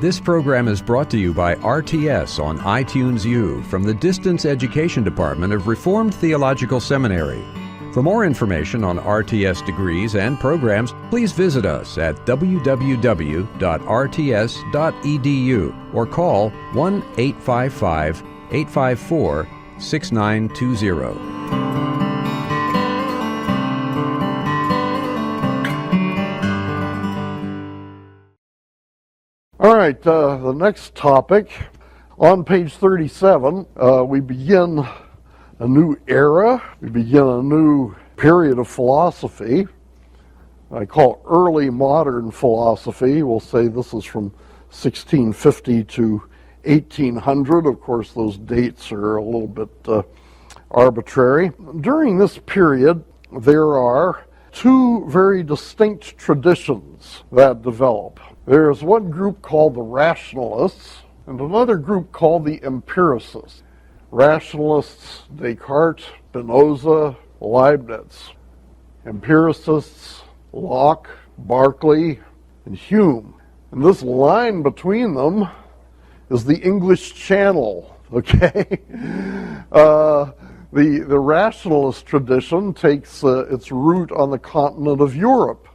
This program is brought to you by RTS on iTunes U from the Distance Education Department of Reformed Theological Seminary. For more information on RTS degrees and programs, please visit us at www.rts.edu or call 1-855-854-6920. All right, the next topic, on page 37, we begin a new era. We begin a new period of philosophy. I call early modern philosophy. We'll say this is from 1650 to 1800. Of course, those dates are a little bit arbitrary. During this period, there are two very distinct traditions that develop. There's one group called the rationalists and another group called the empiricists. Rationalists, Descartes, Spinoza, Leibniz. Empiricists, Locke, Berkeley, and Hume. And this line between them is the English Channel, okay? The rationalist tradition takes its root on the continent of Europe.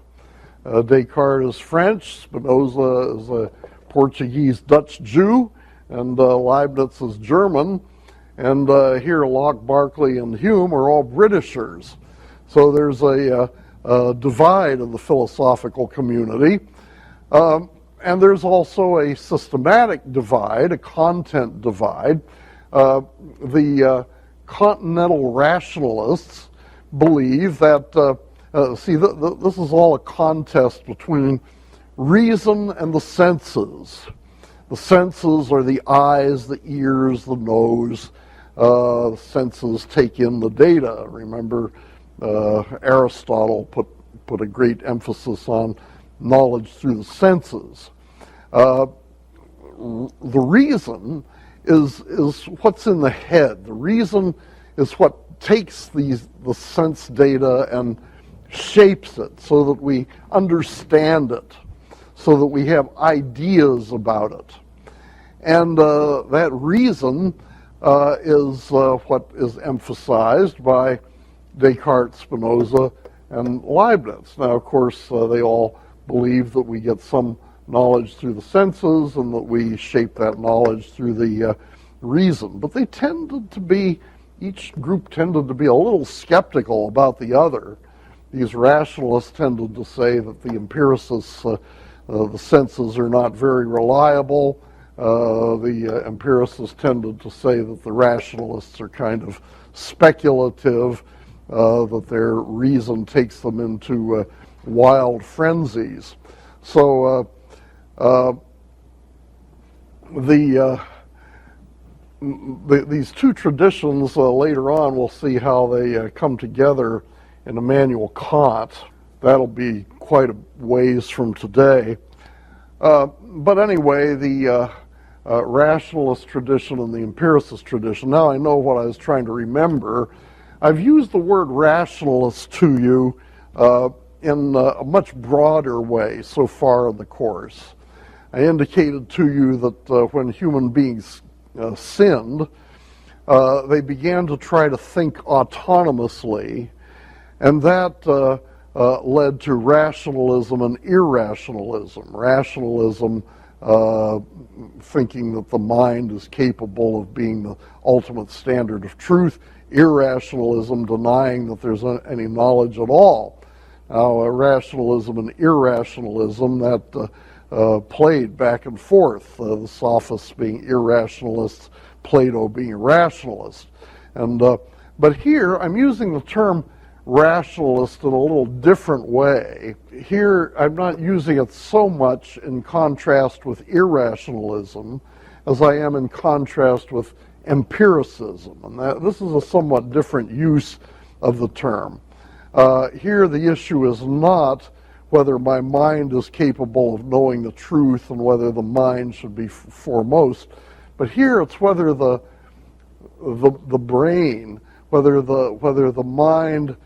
Descartes is French, Spinoza is a Portuguese-Dutch Jew, and Leibniz is German. And here Locke, Berkeley, and Hume are all Britishers. So there's a divide in the philosophical community. And there's also a systematic divide, a content divide. The continental rationalists believe that this is all a contest between reason and the senses. The senses are the eyes, the ears, the nose. The senses take in the data. Remember, Aristotle put a great emphasis on knowledge through the senses. The reason is what's in the head. The reason is what takes the sense data and shapes it so that we understand it, so that we have ideas about it. And that reason is what is emphasized by Descartes, Spinoza, and Leibniz. Now, of course, they all believe that we get some knowledge through the senses and that we shape that knowledge through the reason. But they each group tended to be a little skeptical about the other. These rationalists tended to say that the empiricists, the senses are not very reliable. The empiricists tended to say that the rationalists are kind of speculative, that their reason takes them into wild frenzies. So these two traditions, later on, we'll see how they come together in Immanuel Kant. That'll be quite a ways from today. But anyway, the rationalist tradition and the empiricist tradition. Now I know what I was trying to remember. I've used the word rationalist to you in a much broader way so far in the course. I indicated to you that when human beings sinned, they began to try to think autonomously, and that led to rationalism and irrationalism. Rationalism thinking that the mind is capable of being the ultimate standard of truth. Irrationalism denying that there's any knowledge at all. Now, rationalism and irrationalism, that played back and forth. The sophists being irrationalists, Plato being a rationalist. But here, I'm using the term rationalist in a little different way. Here, I'm not using it so much in contrast with irrationalism as I am in contrast with empiricism. And this is a somewhat different use of the term. Here, the issue is not whether my mind is capable of knowing the truth and whether the mind should be foremost, but here it's whether the brain, whether the mind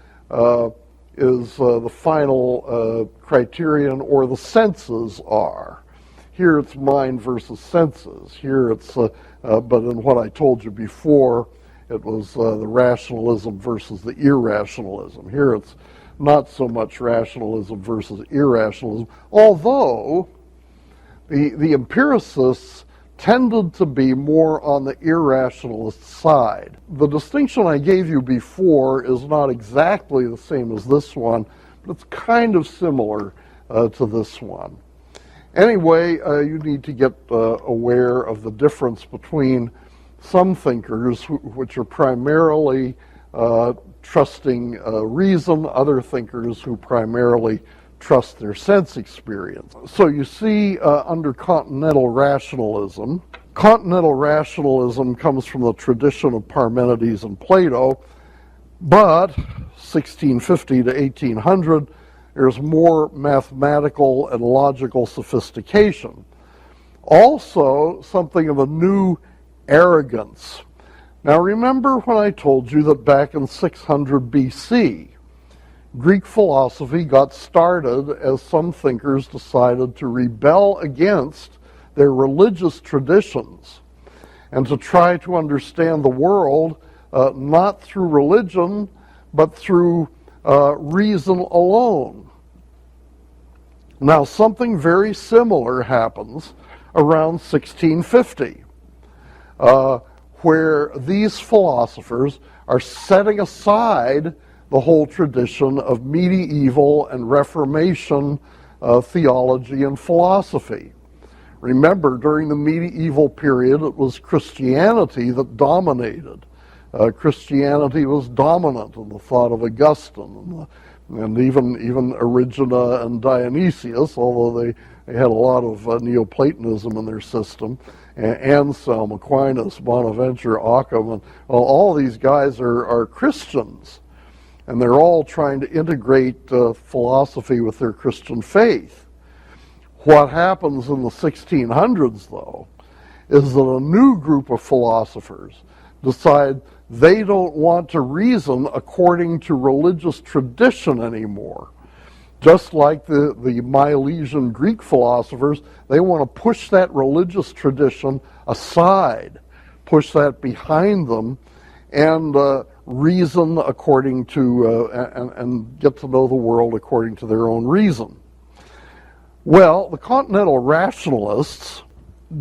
is the final criterion or the senses are. here it's mind versus senses. Here it's, but in what I told you before, it was the rationalism versus the irrationalism. Here it's not so much rationalism versus irrationalism, although the empiricists tended to be more on the irrationalist side. The distinction I gave you before is not exactly the same as this one, but it's kind of similar to this one. Anyway, you need to get aware of the difference between some thinkers, which are primarily trusting reason, other thinkers who primarily trust their sense experience. So you see, under continental rationalism comes from the tradition of Parmenides and Plato, but 1650 to 1800, there's more mathematical and logical sophistication. Also, something of a new arrogance. Now remember when I told you that back in 600 BC, Greek philosophy got started as some thinkers decided to rebel against their religious traditions and to try to understand the world not through religion, but through reason alone. Now, something very similar happens around 1650, where these philosophers are setting aside the whole tradition of medieval and Reformation theology and philosophy. Remember, during the medieval period, it was Christianity that dominated. Christianity was dominant in the thought of Augustine and even Origena and Dionysius, although they had a lot of Neoplatonism in their system. Anselm, Aquinas, Bonaventure, Occam, and all these guys are Christians. And they're all trying to integrate philosophy with their Christian faith. What happens in the 1600s, though, is that a new group of philosophers decide they don't want to reason according to religious tradition anymore. Just like the Milesian Greek philosophers, they want to push that religious tradition aside, push that behind them, and reason according to, and get to know the world according to their own reason. Well, the continental rationalists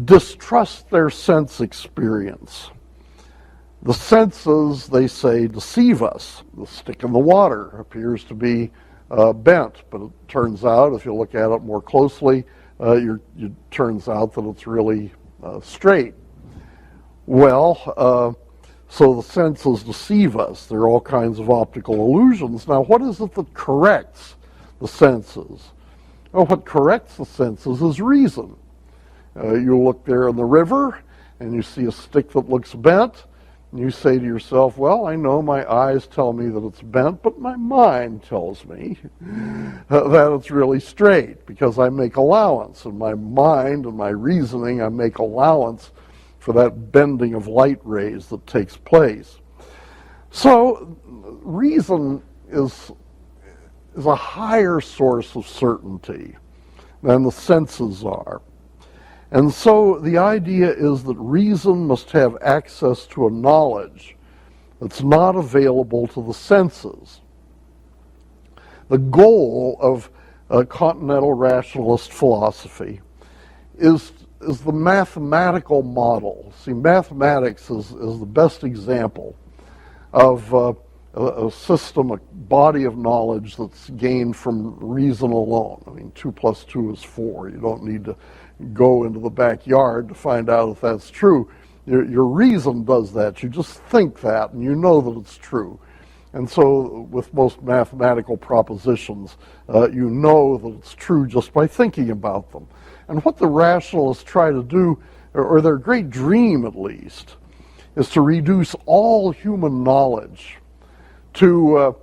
distrust their sense experience. The senses, they say, deceive us. The stick in the water appears to be bent, but it turns out, if you look at it more closely, it turns out that it's really straight. Well, so the senses deceive us. There are all kinds of optical illusions. Now, what is it that corrects the senses? Well, what corrects the senses is reason. You look there in the river, and you see a stick that looks bent, and you say to yourself, well, I know my eyes tell me that it's bent, but my mind tells me that it's really straight, because I make allowance. In my mind and my reasoning, I make allowance for that bending of light rays that takes place. So reason is a higher source of certainty than the senses are. And so the idea is that reason must have access to a knowledge that's not available to the senses. The goal of continental rationalist philosophy is the mathematical model. See, mathematics is the best example of a system, a body of knowledge that's gained from reason alone. I mean, 2 + 2 is 4. You don't need to go into the backyard to find out if that's true. Your reason does that. You just think that, and you know that it's true. And so with most mathematical propositions, you know that it's true just by thinking about them. And what the rationalists try to do, or their great dream at least, is to reduce all human knowledge to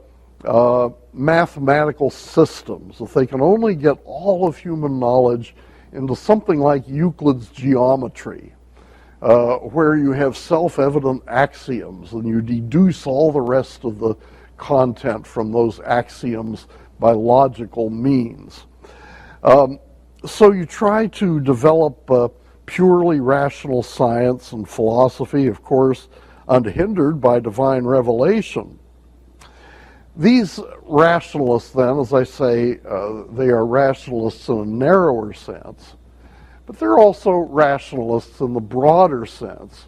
mathematical systems. If they can only get all of human knowledge into something like Euclid's geometry, where you have self-evident axioms and you deduce all the rest of the content from those axioms by logical means. So you try to develop purely rational science and philosophy, of course, unhindered by divine revelation. These rationalists, then, as I say, they are rationalists in a narrower sense, but they're also rationalists in the broader sense.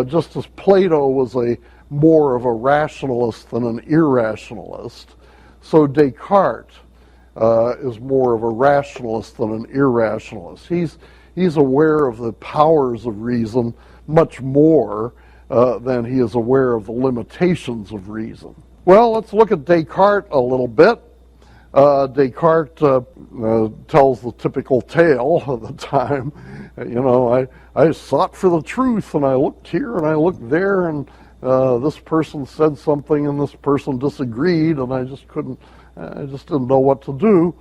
Just as Plato was more of a rationalist than an irrationalist, so Descartes is more of a rationalist than an irrationalist. He's aware of the powers of reason much more than he is aware of the limitations of reason. Well, let's look at Descartes a little bit. Descartes tells the typical tale of the time. I sought for the truth, and I looked here and I looked there, and this person said something and this person disagreed, and I just didn't know what to do.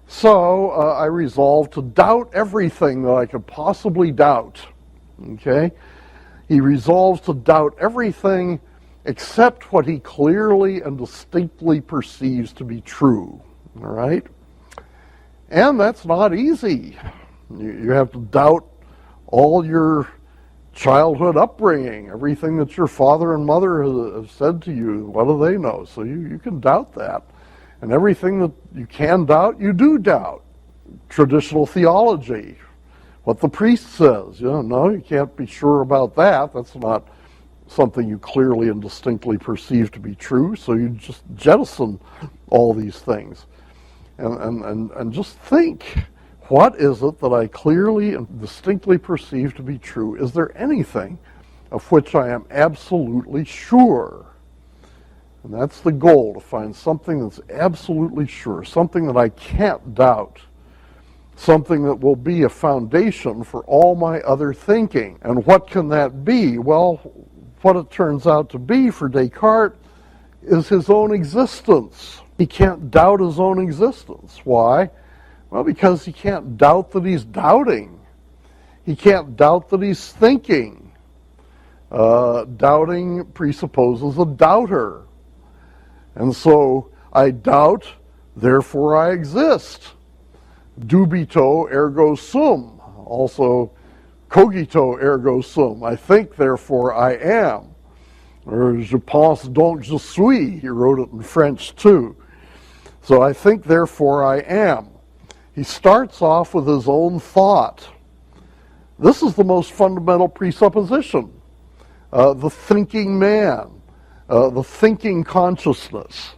So I resolved to doubt everything that I could possibly doubt. Okay? He resolves to doubt everything except what he clearly and distinctly perceives to be true. All right? And that's not easy. You have to doubt all your childhood upbringing, everything that your father and mother have said to you. What do they know? So you can doubt that. And everything that you can doubt, you do doubt. Traditional theology, what the priest says, no, you can't be sure about that. That's not something you clearly and distinctly perceive to be true, so you just jettison all these things. And just think, what is it that I clearly and distinctly perceive to be true? Is there anything of which I am absolutely sure? And that's the goal, to find something that's absolutely sure, something that I can't doubt, something that will be a foundation for all my other thinking. And what can that be? Well, what it turns out to be for Descartes is his own existence. He can't doubt his own existence. Why? Well, because he can't doubt that he's doubting. He can't doubt that he's thinking. Doubting presupposes a doubter. And so, I doubt, therefore I exist. Dubito ergo sum. Also, cogito ergo sum. I think, therefore I am. Or je pense donc je suis. He wrote it in French too. So I think, therefore I am. He starts off with his own thought. This is the most fundamental presupposition. The thinking man, the thinking consciousness.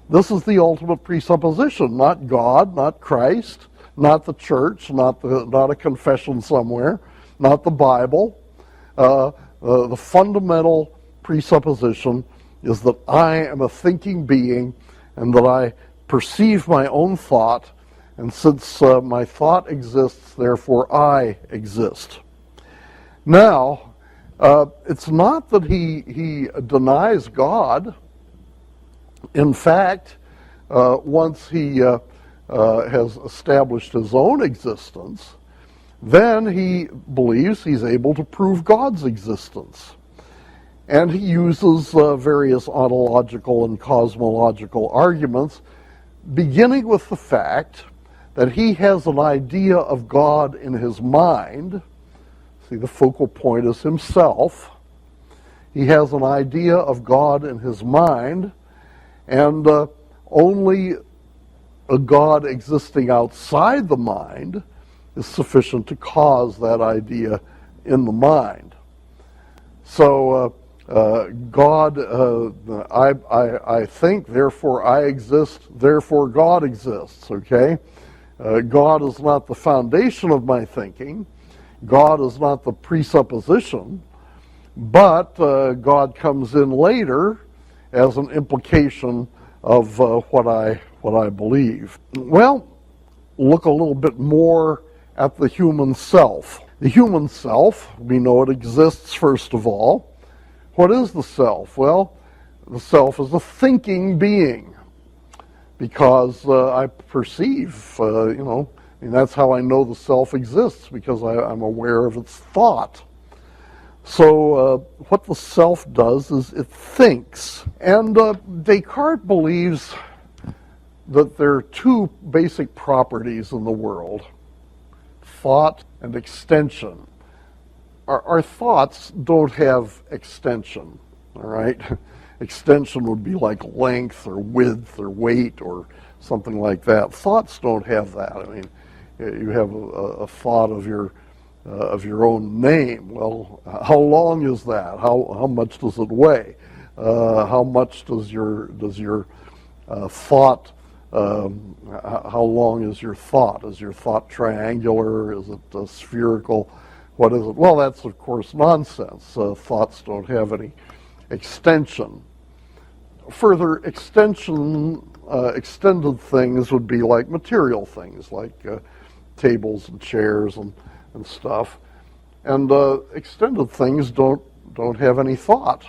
This is the ultimate presupposition. Not God, not Christ, not the church, not a confession somewhere, not the Bible. The fundamental presupposition is that I am a thinking being and that I perceive my own thought, and since my thought exists, therefore I exist. Now, it's not that he denies God. In fact, once he has established his own existence, then he believes he's able to prove God's existence. And he uses various ontological and cosmological arguments, beginning with the fact that he has an idea of God in his mind. See, the focal point is himself. He has an idea of God in his mind, and only a God existing outside the mind is sufficient to cause that idea in the mind. So God, I think, therefore I exist, therefore God exists, okay? God is not the foundation of my thinking. God is not the presupposition, but God comes in later as an implication of what I believe. Well, look a little bit more at the human self. The human self, we know it exists first of all. What is the self? Well, the self is a thinking being, because I perceive, that's how I know the self exists, because I'm aware of its thought. So what the self does is it thinks. And Descartes believes that there are two basic properties in the world. thought and extension. Our thoughts don't have extension, all right? Extension would be like length or width or weight or something like that. Thoughts don't have that. I mean, you have a thought of your own name. Well, how long is that? How much does it weigh? How much does your thought? How long is your thought? Is your thought triangular? Is it spherical? What is it? Well, that's of course nonsense. Thoughts don't have any extension. Further extension, extended things would be like material things, like tables and chairs and stuff. And extended things don't have any thought.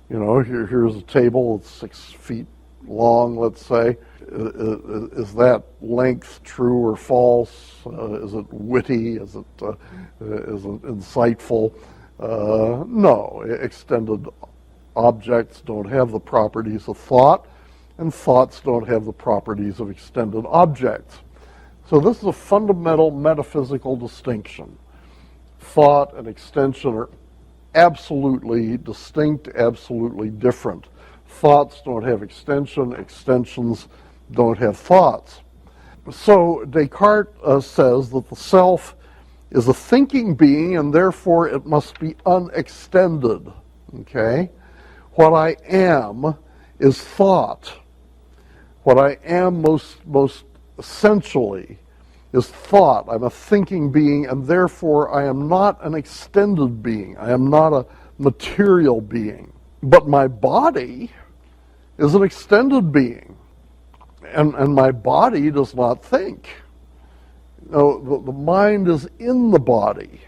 You know, here's a table that's 6 feet long, let's say. Is that length true or false? Is it witty? Is it insightful? No. Extended objects don't have the properties of thought, and thoughts don't have the properties of extended objects. So this is a fundamental metaphysical distinction. Thought and extension are absolutely distinct, absolutely different. Thoughts don't have extension, extensions don't have thoughts. So Descartes says that the self is a thinking being and therefore it must be unextended. Okay? What I am is thought. What I am most essentially is thought. I'm a thinking being and therefore I am not an extended being. I am not a material being. But my body is an extended being. And my body does not think. No, the mind is in the body.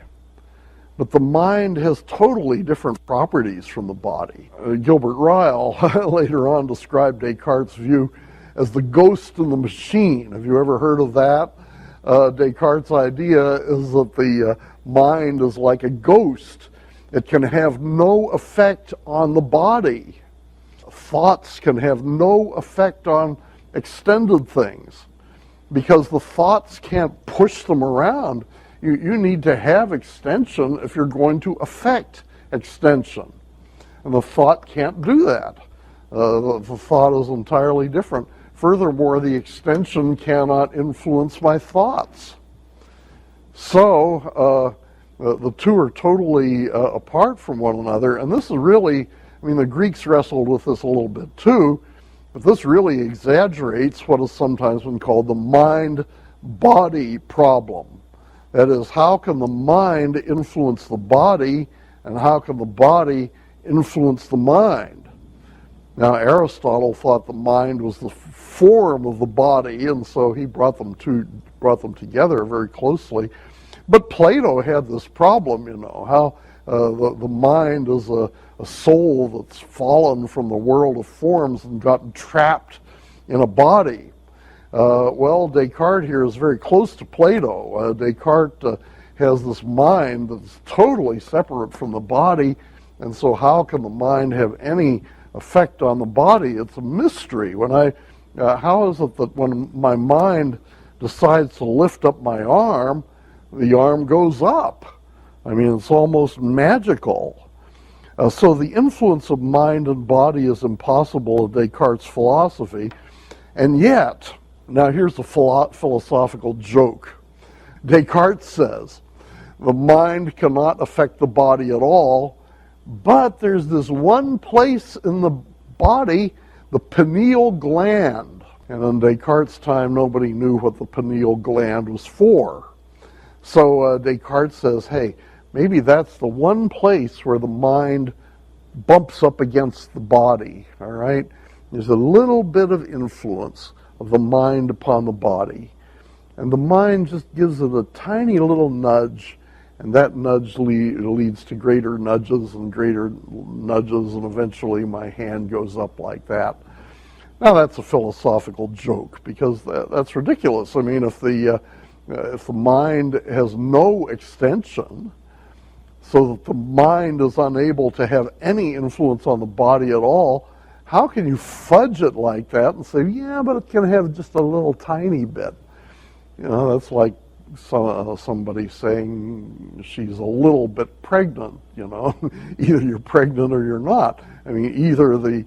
But the mind has totally different properties from the body. Gilbert Ryle later on described Descartes' view as the ghost in the machine. Have you ever heard of that? Descartes' idea is that the mind is like a ghost. It can have no effect on the body. Thoughts can have no effect on extended things because the thoughts can't push them around. You need to have extension if you're going to affect extension. And the thought can't do that. The thought is entirely different. Furthermore, the extension cannot influence my thoughts. So the two are totally apart from one another. And this is really, I mean, the Greeks wrestled with this a little bit too, but this really exaggerates what has sometimes been called the mind-body problem. That is, how can the mind influence the body, and how can the body influence the mind? Now, Aristotle thought the mind was the form of the body, and so he brought them together very closely. But Plato had this problem, you know, how the mind is a soul that's fallen from the world of forms and gotten trapped in a body. Well, Descartes here is very close to Plato. Descartes has this mind that's totally separate from the body, and so how can the mind have any effect on the body? It's a mystery. How is it that when my mind decides to lift up my arm, the arm goes up? I mean, it's almost magical. So the influence of mind and body is impossible in Descartes' philosophy, and yet, now here's a philosophical joke. Descartes says, the mind cannot affect the body at all, but there's this one place in the body, the pineal gland. And in Descartes' time, nobody knew what the pineal gland was for. So Descartes says, hey, maybe that's the one place where the mind bumps up against the body, all right? There's a little bit of influence of the mind upon the body. And the mind just gives it a tiny little nudge, and that nudge leads to greater nudges, and eventually my hand goes up like that. Now that's a philosophical joke, because that's ridiculous. I mean, if the mind has no extension, so that the mind is unable to have any influence on the body at all, how can you fudge it like that and say, yeah, but it can have just a little tiny bit? You know, that's like somebody saying she's a little bit pregnant, either you're pregnant or you're not. I mean, either the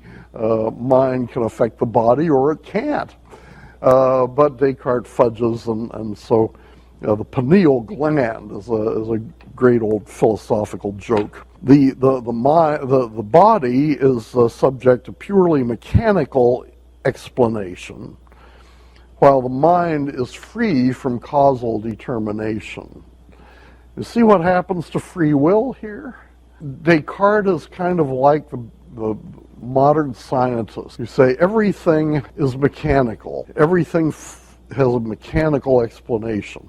mind can affect the body or it can't. But Descartes fudges, and so the pineal gland is a great old philosophical joke. The body is subject to purely mechanical explanation, while the mind is free from causal determination. You see what happens to free will here? Descartes is kind of like the modern scientist. You say everything is mechanical. Everything has a mechanical explanation.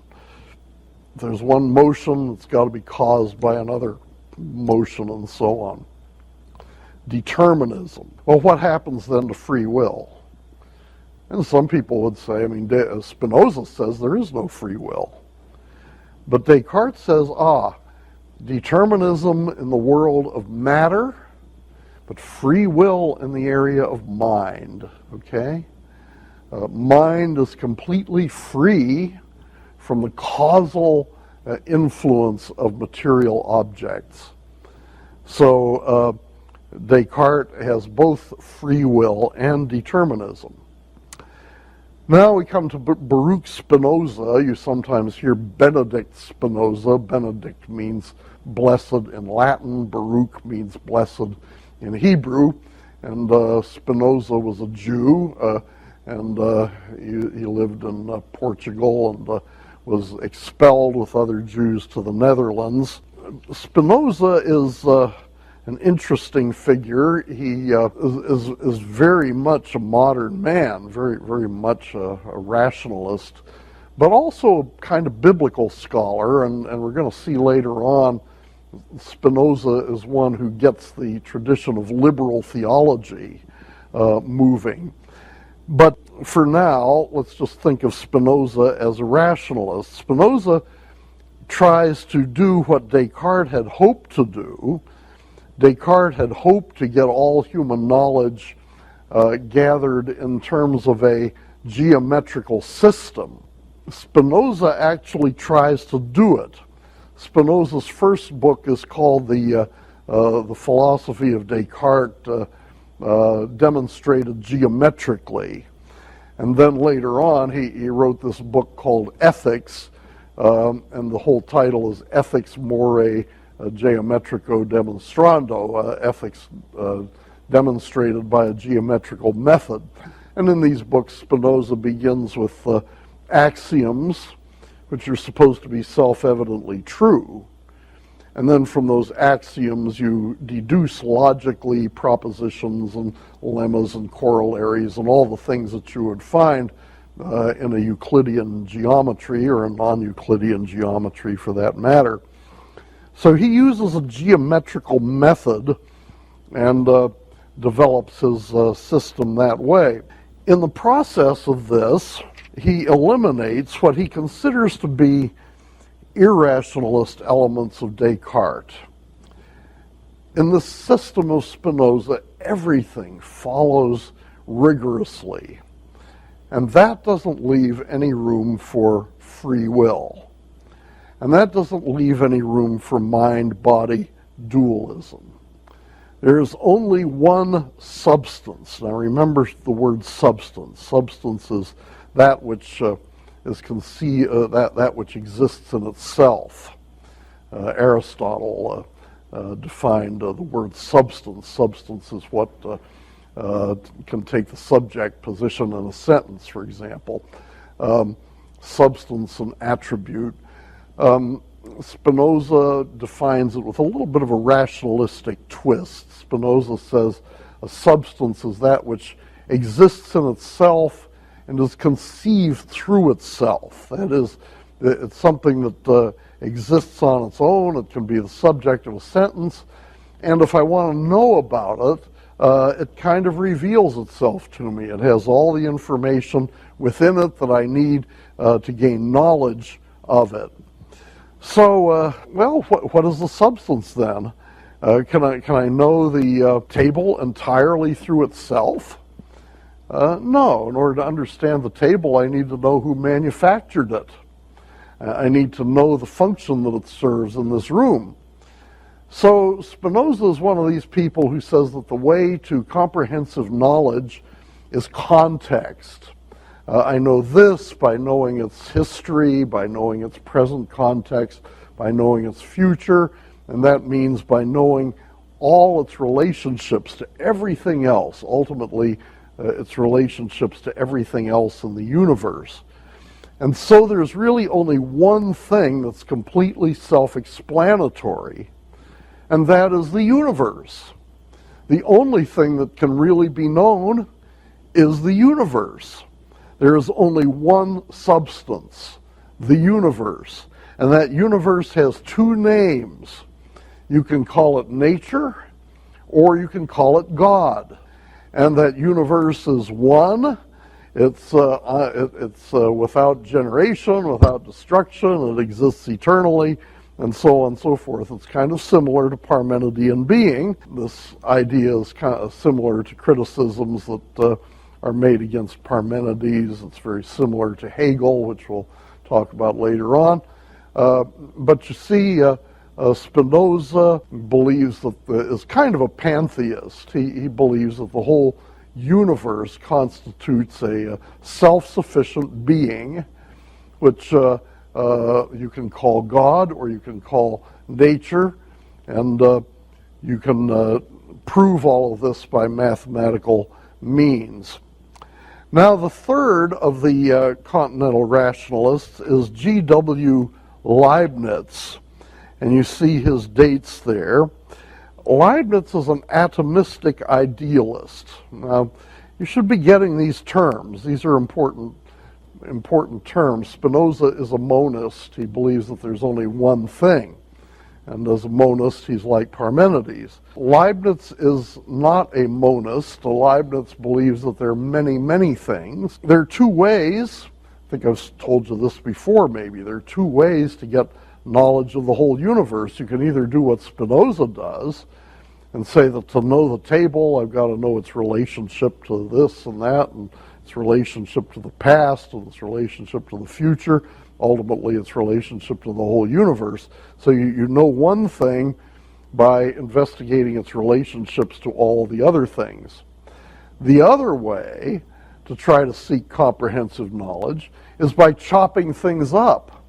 If there's one motion, it's got to be caused by another motion, and so on. Determinism. Well, what happens then to free will? And some people would say, Spinoza says there is no free will. But Descartes says, determinism in the world of matter, but free will in the area of mind, okay? Mind is completely free from the causal influence of material objects. So Descartes has both free will and determinism. Now we come to Baruch Spinoza. You sometimes hear Benedict Spinoza. Benedict means blessed in Latin. Baruch means blessed in Hebrew. And Spinoza was a Jew, and he lived in Portugal and was expelled with other Jews to the Netherlands. Spinoza is an interesting figure. He is very much a modern man, very, very much a rationalist, but also a kind of biblical scholar, and we're going to see later on Spinoza is one who gets the tradition of liberal theology moving. But for now, let's just think of Spinoza as a rationalist. Spinoza tries to do what Descartes had hoped to do. Descartes had hoped to get all human knowledge gathered in terms of a geometrical system. Spinoza actually tries to do it. Spinoza's first book is called the Philosophy of Descartes Demonstrated Geometrically. And then later on, he wrote this book called Ethics, and the whole title is Ethics More Geometrico Demonstrando, ethics demonstrated by a geometrical method. And in these books, Spinoza begins with axioms, which are supposed to be self-evidently true. And then from those axioms, you deduce logically propositions and lemmas and corollaries and all the things that you would find in a Euclidean geometry, or a non-Euclidean geometry for that matter. So he uses a geometrical method and develops his system that way. In the process of this, he eliminates what he considers to be irrationalist elements of Descartes. In the system of Spinoza, everything follows rigorously, and that doesn't leave any room for free will. And that doesn't leave any room for mind-body dualism. There's only one substance. Now remember the word substance. Substance is that which is that which exists in itself. Aristotle defined the word substance. Substance is what can take the subject position in a sentence, for example. Substance and attribute. Spinoza defines it with a little bit of a rationalistic twist. Spinoza says a substance is that which exists in itself and is conceived through itself. That is, it's something that exists on its own. It can be the subject of a sentence. And if I want to know about it, it kind of reveals itself to me. It has all the information within it that I need to gain knowledge of it. So, what is the substance then? Can I know the table entirely through itself? No. In order to understand the table, I need to know who manufactured it. I need to know the function that it serves in this room. So Spinoza is one of these people who says that the way to comprehensive knowledge is context. I know this by knowing its history, by knowing its present context, by knowing its future, and that means by knowing all its relationships to everything else, ultimately its relationships to everything else in the universe. And so there's really only one thing that's completely self-explanatory, and that is the universe. The only thing that can really be known is the universe. There is only one substance, the universe, and that universe has two names. You can call it nature, or you can call it God. And that universe is one. It's without generation, without destruction. It exists eternally, and so on and so forth. It's kind of similar to Parmenidean being. This idea is kind of similar to criticisms that are made against Parmenides. It's very similar to Hegel, which we'll talk about later on. But you see, Spinoza believes that is kind of a pantheist. He believes that the whole universe constitutes a self-sufficient being, which you can call God or you can call nature, and you can prove all of this by mathematical means. Now, the third of the continental rationalists is G.W. Leibniz, and you see his dates there. Leibniz is an atomistic idealist. Now, you should be getting these terms. These are important terms. Spinoza is a monist. He believes that there's only one thing. And as a monist, he's like Parmenides. Leibniz is not a monist. Leibniz believes that there are many, many things. There are two ways. I think I've told you this before, maybe. There are two ways to get knowledge of the whole universe. You can either do what Spinoza does and say that to know the table, I've got to know its relationship to this and that, and its relationship to the past, and its relationship to the future, ultimately its relationship to the whole universe. So you know one thing by investigating its relationships to all the other things. The other way to try to seek comprehensive knowledge is by chopping things up,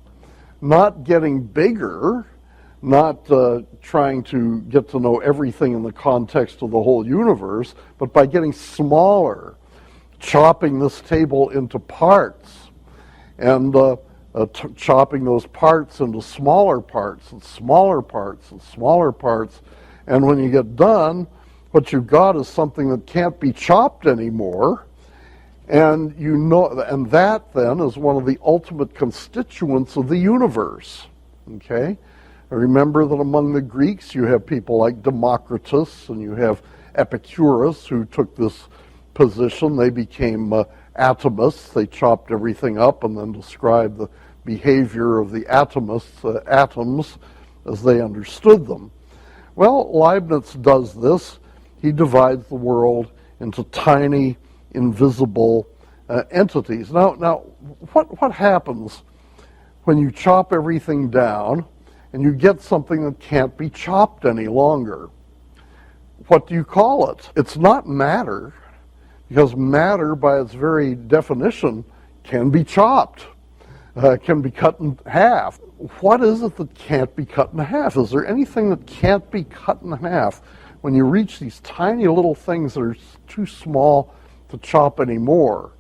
not getting bigger, not trying to get to know everything in the context of the whole universe, but by getting smaller, chopping this table into parts, and chopping those parts into smaller parts, and smaller parts, and smaller parts. And when you get done, what you've got is something that can't be chopped anymore. And you know, and that then is one of the ultimate constituents of the universe. Okay? Remember that among the Greeks you have people like Democritus, and you have Epicurus, who took this position. They became atomists. They chopped everything up and then described the behavior of the atomists, atoms, as they understood them. Well, Leibniz does this. He divides the world into tiny, invisible entities. Now, what happens when you chop everything down and you get something that can't be chopped any longer? What do you call it? It's not matter, because matter, by its very definition, can be chopped, can be cut in half. What is it that can't be cut in half? Is there anything that can't be cut in half when you reach these tiny little things that are too small to chop anymore,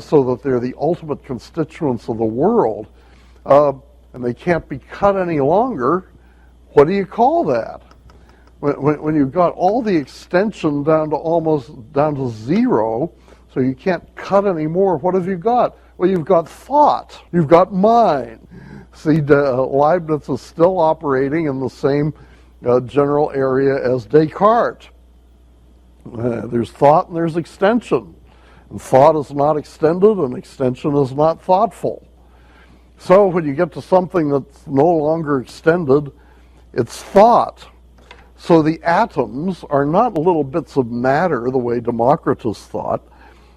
so that they're the ultimate constituents of the world, and they can't be cut any longer? What do you call that? When you've got all the extension down to zero, so you can't cut anymore, what have you got? Well, you've got thought. You've got mind. See, Leibniz is still operating in the same general area as Descartes. There's thought and there's extension. And thought is not extended and extension is not thoughtful. So when you get to something that's no longer extended, it's thought. So the atoms are not little bits of matter the way Democritus thought.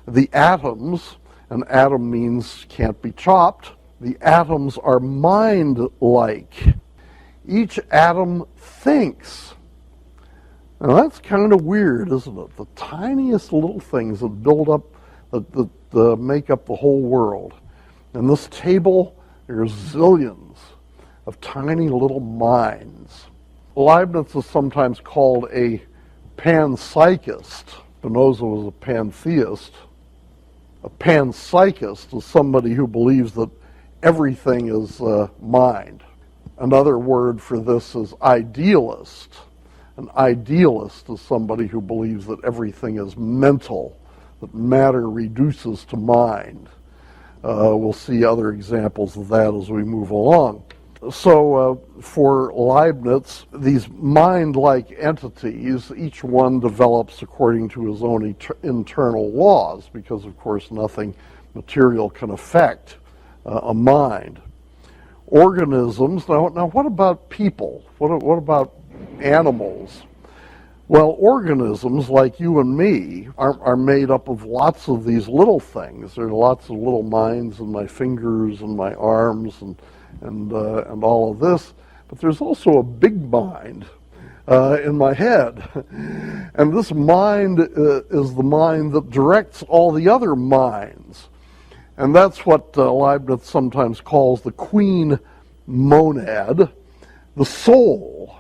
The atoms, an atom means can't be chopped, The atoms are mind-like. Each atom thinks. Now that's kind of weird, isn't it? The tiniest little things that build up, that make up the whole world. In this table, there's zillions of tiny little minds. Leibniz is sometimes called a panpsychist. Spinoza was a pantheist. A panpsychist is somebody who believes that everything is mind. Another word for this is idealist. An idealist is somebody who believes that everything is mental, that matter reduces to mind. We'll see other examples of that as we move along. So for Leibniz, these mind-like entities, each one develops according to his own internal laws, because of course nothing material can affect a mind. Organisms, now what about people? What about animals? Well, organisms like you and me are made up of lots of these little things. There are lots of little minds in my fingers and my arms and all of this, but there's also a big mind in my head. And this mind is the mind that directs all the other minds. And that's what Leibniz sometimes calls the queen monad, the soul.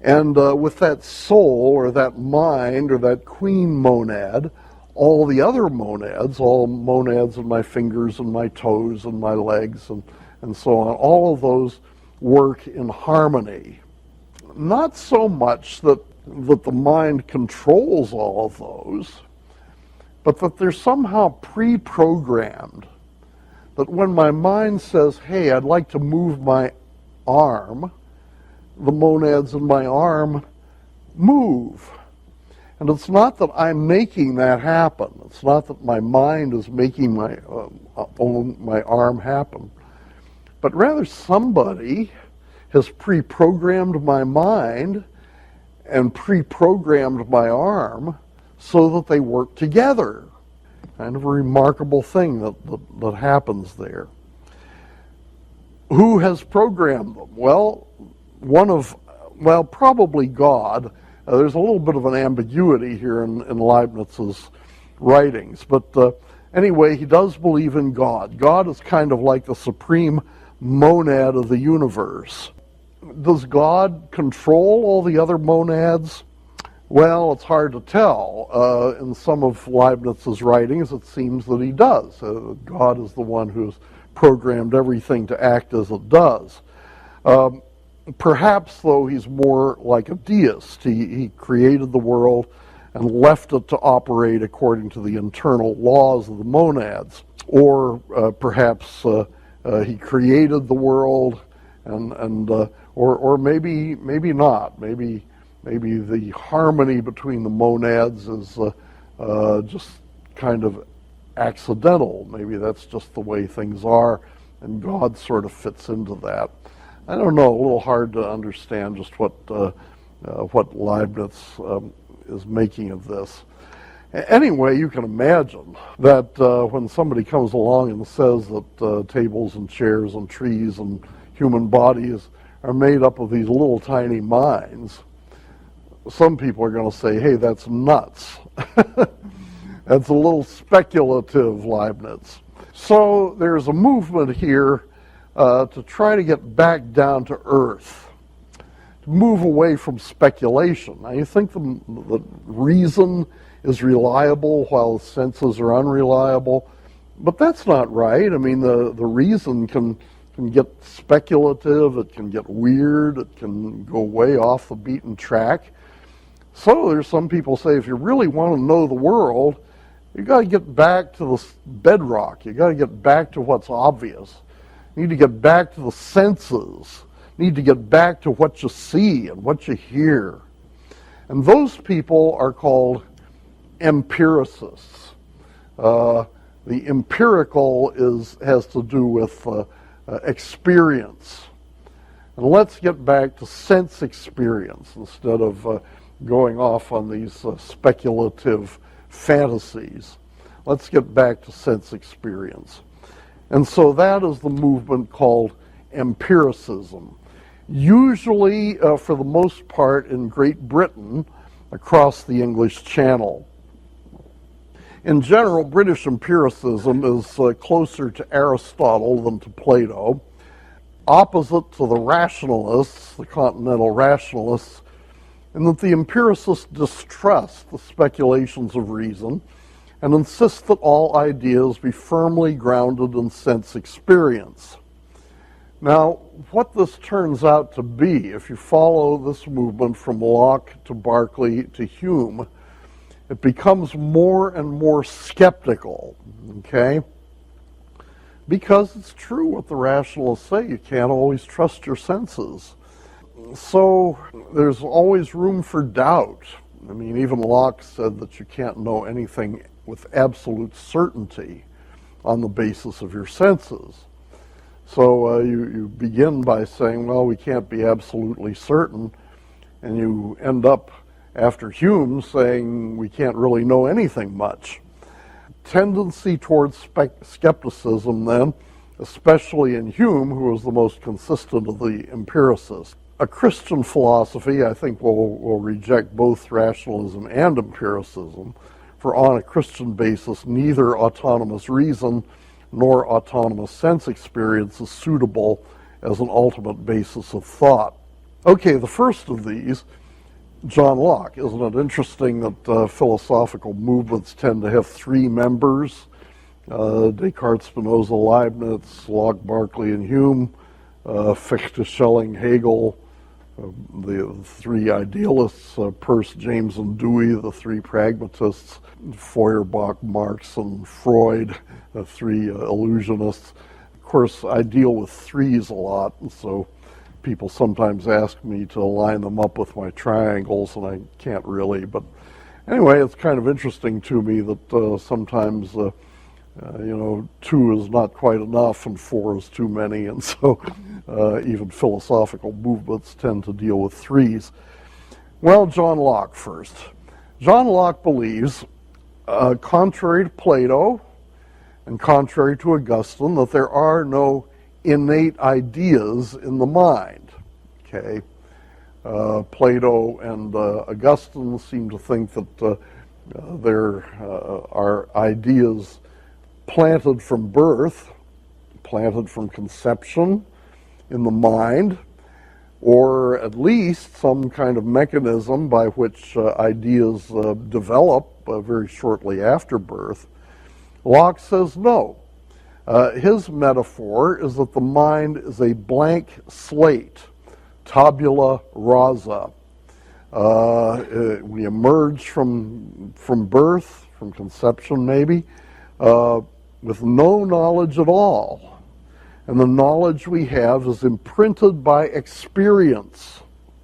And with that soul, or that mind, or that queen monad, all the other monads, all monads in my fingers and my toes and my legs and so on, all of those work in harmony. Not so much that the mind controls all of those, but that they're somehow pre-programmed. That when my mind says, hey, I'd like to move my arm, the monads in my arm move. And it's not that I'm making that happen. It's not that my mind is making my arm happen. But rather somebody has pre-programmed my mind and pre-programmed my arm so that they work together. Kind of a remarkable thing that happens there. Who has programmed them? Well, probably God. There's a little bit of an ambiguity here in Leibniz's writings. But anyway, he does believe in God. God is kind of like the supreme monad of the universe. Does God control all the other monads? Well, it's hard to tell. In some of Leibniz's writings, it seems that he does. God is the one who's programmed everything to act as it does. Perhaps, though, he's more like a deist. He created the world and left it to operate according to the internal laws of the monads. Or perhaps he created the world, or maybe not. Maybe the harmony between the monads is just kind of accidental. Maybe that's just the way things are, and God sort of fits into that. I don't know, a little hard to understand just what Leibniz is making of this. Anyway, you can imagine that when somebody comes along and says that tables and chairs and trees and human bodies are made up of these little tiny minds, some people are going to say, hey, that's nuts. That's a little speculative, Leibniz. So there's a movement here to try to get back down to earth, to move away from speculation. Now, you think the reason is reliable while the senses are unreliable, but that's not right. I mean, the reason can get speculative, it can get weird, it can go way off the beaten track. So there's some people say if you really want to know the world, you got to get back to the bedrock. You got to get back to what's obvious. You need to get back to the senses. You need to get back to what you see and what you hear. And those people are called empiricists. The empirical has to do with experience. And let's get back to sense experience instead of going off on these speculative fantasies. Let's get back to sense experience. And so that is the movement called empiricism. Usually, for the most part, in Great Britain, across the English Channel. In general, British empiricism is closer to Aristotle than to Plato, opposite to the rationalists, the continental rationalists, in that the empiricists distrust the speculations of reason and insist that all ideas be firmly grounded in sense experience. Now, what this turns out to be, if you follow this movement from Locke to Berkeley to Hume, it becomes more and more skeptical, okay? Because it's true what the rationalists say, you can't always trust your senses. So there's always room for doubt. I mean, even Locke said that you can't know anything with absolute certainty on the basis of your senses. So you begin by saying, well, we can't be absolutely certain, and you end up, after Hume, saying we can't really know anything much. Tendency towards skepticism then, especially in Hume, who was the most consistent of the empiricists. A Christian philosophy, I think, will reject both rationalism and empiricism, for on a Christian basis, neither autonomous reason nor autonomous sense experience is suitable as an ultimate basis of thought. Okay, the first of these, John Locke. Isn't it interesting that philosophical movements tend to have three members? Descartes, Spinoza, Leibniz, Locke, Berkeley, and Hume, Fichte, Schelling, Hegel, the three idealists, Peirce, James, and Dewey, the three pragmatists, Feuerbach, Marx, and Freud, the three illusionists. Of course, I deal with threes a lot, and so people sometimes ask me to line them up with my triangles, and I can't really. But anyway, it's kind of interesting to me that sometimes, two is not quite enough and four is too many, and so even philosophical movements tend to deal with threes. Well, John Locke first. John Locke believes, contrary to Plato and contrary to Augustine, that there are no innate ideas in the mind. Okay, Plato and Augustine seem to think that there are ideas planted from birth, planted from conception in the mind, or at least some kind of mechanism by which ideas develop very shortly after birth. Locke says no. His metaphor is that the mind is a blank slate, tabula rasa. We emerge from birth, from conception maybe, with no knowledge at all. And the knowledge we have is imprinted by experience.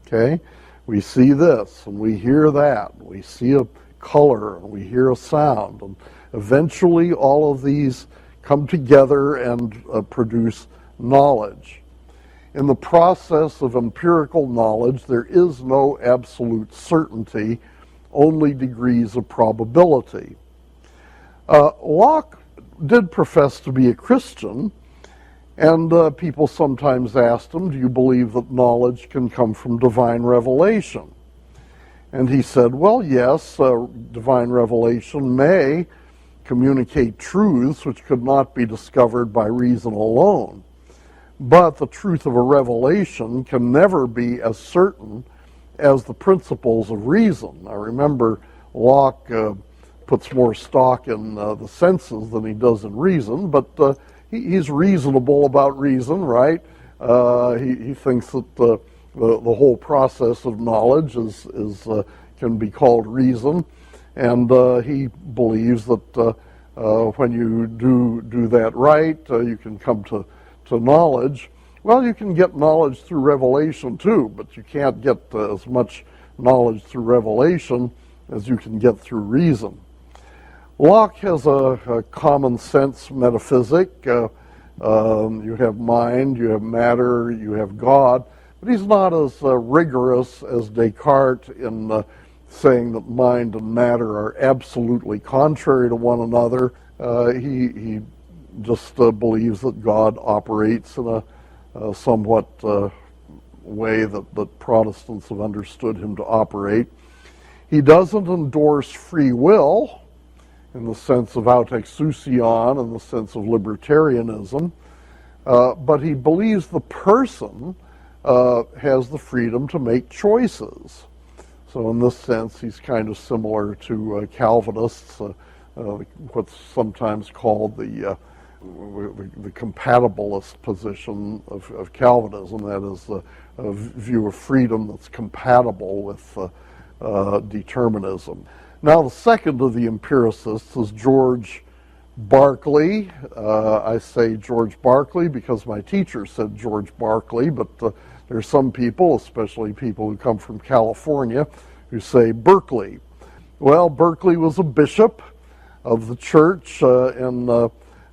Okay? We see this, and we hear that. We see a color, and we hear a sound. And eventually all of these come together and produce knowledge. In the process of empirical knowledge, there is no absolute certainty, only degrees of probability. Locke did profess to be a Christian, and people sometimes asked him, do you believe that knowledge can come from divine revelation? And he said, well, yes, divine revelation may communicate truths which could not be discovered by reason alone. But the truth of a revelation can never be as certain as the principles of reason. Now remember, Locke puts more stock in the senses than he does in reason, but he's reasonable about reason, right? He thinks that the whole process of knowledge can be called reason, and he believes that when you do that right, you can come to knowledge. Well, you can get knowledge through revelation too, but you can't get as much knowledge through revelation as you can get through reason. Locke has a common sense metaphysic. You have mind, you have matter, you have God, but he's not as rigorous as Descartes in saying that mind and matter are absolutely contrary to one another. He just believes that God operates in a somewhat way that Protestants have understood him to operate. He doesn't endorse free will in the sense of autexousion, in the sense of libertarianism, but he believes the person has the freedom to make choices. So in this sense, he's kind of similar to Calvinists, what's sometimes called the compatibilist position of Calvinism, that is a view of freedom that's compatible with determinism. Now, the second of the empiricists is George Berkeley. I say George Berkeley because my teacher said George Berkeley, but there's some people, especially people who come from California, who say Berkeley. Well, Berkeley was a bishop of the church in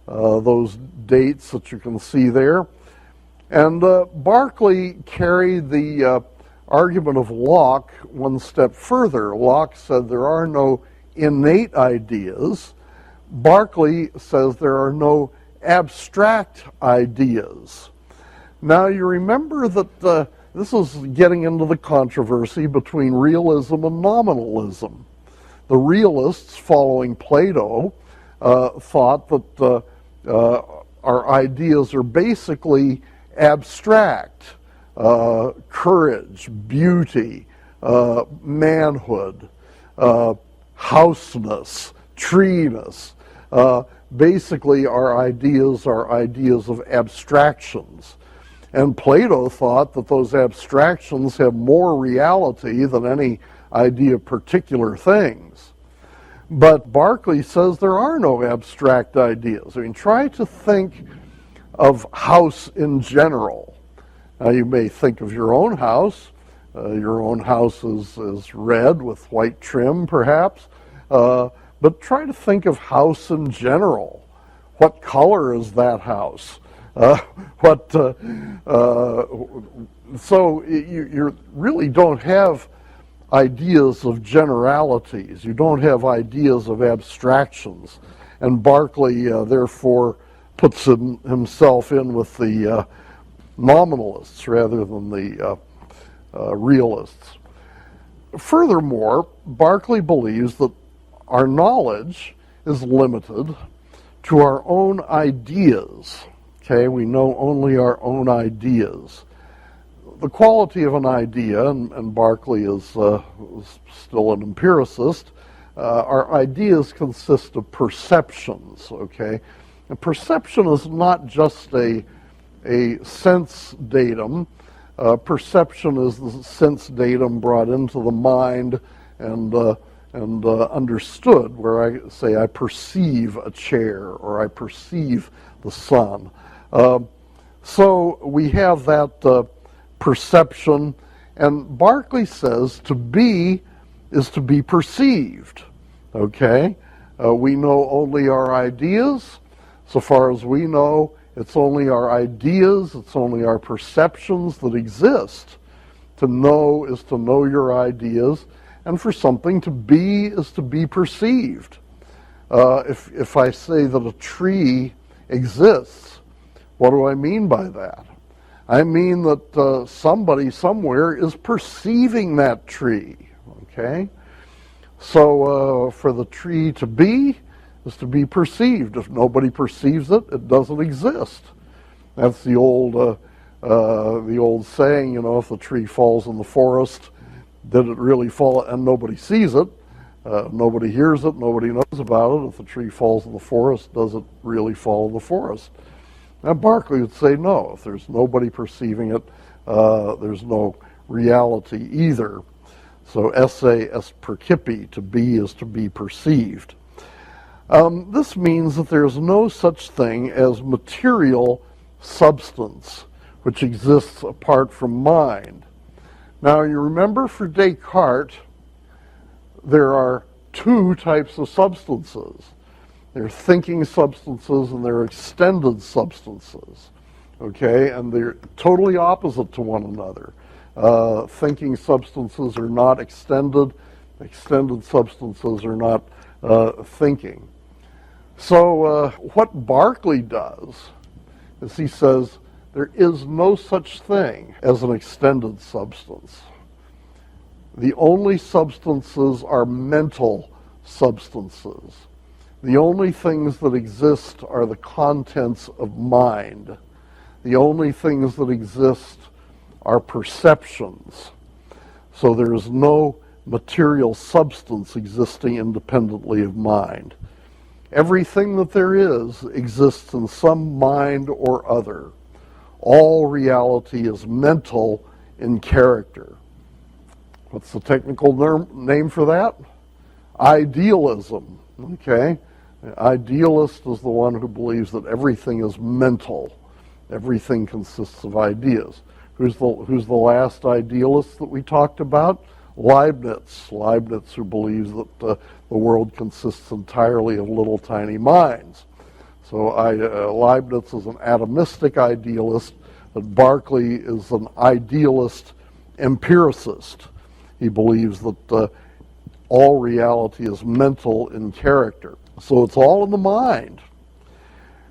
those dates that you can see there. And Berkeley carried the argument of Locke one step further. Locke said there are no innate ideas. Berkeley says there are no abstract ideas. Now you remember that this is getting into the controversy between realism and nominalism. The realists, following Plato, thought that our ideas are basically abstract. Courage, beauty, manhood, houseness, treeness. Basically, our ideas are ideas of abstractions. And Plato thought that those abstractions have more reality than any idea of particular things. But Berkeley says there are no abstract ideas. I mean, try to think of house in general. Now, you may think of your own house. Your own house is red with white trim, perhaps. But try to think of house in general. What color is that house? So you really don't have ideas of generalities. You don't have ideas of abstractions. And Berkeley, therefore, puts himself in with the nominalists rather than the realists. Furthermore, Berkeley believes that our knowledge is limited to our own ideas. Okay, we know only our own ideas. The quality of an idea, and Berkeley is still an empiricist, our ideas consist of perceptions, okay? And perception is not just a sense datum. Perception is the sense datum brought into the mind and understood, where I say I perceive a chair or I perceive the sun. So we have that perception, and Berkeley says to be is to be perceived. Okay? We know only our ideas. So far as we know, it's only our ideas, it's only our perceptions that exist. To know is to know your ideas, and for something to be is to be perceived. If I say that a tree exists, what do I mean by that? I mean that somebody somewhere is perceiving that tree, okay? So for the tree to be is to be perceived. If nobody perceives it, it doesn't exist. That's the old saying, you know, if the tree falls in the forest, did it really fall? And nobody sees it, nobody hears it, nobody knows about it. If the tree falls in the forest, does it really fall in the forest? Now, Berkeley would say no. If there's nobody perceiving it, there's no reality either. So esse est percipi, to be is to be perceived. This means that there's no such thing as material substance, which exists apart from mind. Now, you remember for Descartes, there are two types of substances. There are thinking substances and there are extended substances, okay? And they're totally opposite to one another. Thinking substances are not extended. Extended substances are not thinking. So what Berkeley does is he says there is no such thing as an extended substance. The only substances are mental substances. The only things that exist are the contents of mind. The only things that exist are perceptions. So there is no material substance existing independently of mind. Everything that there is exists in some mind or other. All reality is mental in character. What's the technical name for that? Idealism. Okay? An idealist is the one who believes that everything is mental. Everything consists of ideas. Who's the last idealist that we talked about? Leibniz. Leibniz, who believes that the world consists entirely of little tiny minds. So Leibniz is an atomistic idealist, but Berkeley is an idealist empiricist. He believes that all reality is mental in character. So it's all in the mind.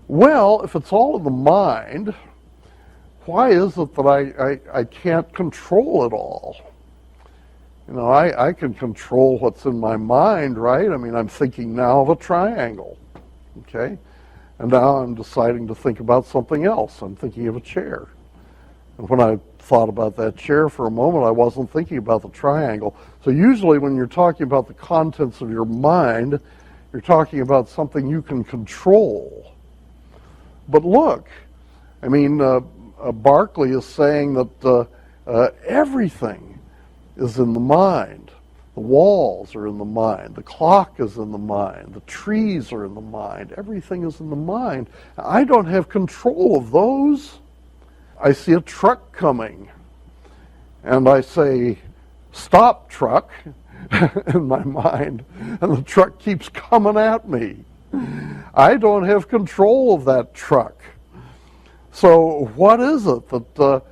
Well, if it's all in the mind, why is it that I can't control it all? You know, I can control what's in my mind, right? I mean, I'm thinking now of a triangle, okay? And now I'm deciding to think about something else. I'm thinking of a chair. And when I thought about that chair for a moment, I wasn't thinking about the triangle. So usually when you're talking about the contents of your mind, you're talking about something you can control. But look, I mean, Berkeley is saying that everything is in the mind. The walls are in the mind. The clock is in the mind. The trees are in the mind. Everything is in the mind. I don't have control of those. I see a truck coming, and I say, "Stop, truck," in my mind, and the truck keeps coming at me. I don't have control of that truck. So what is it that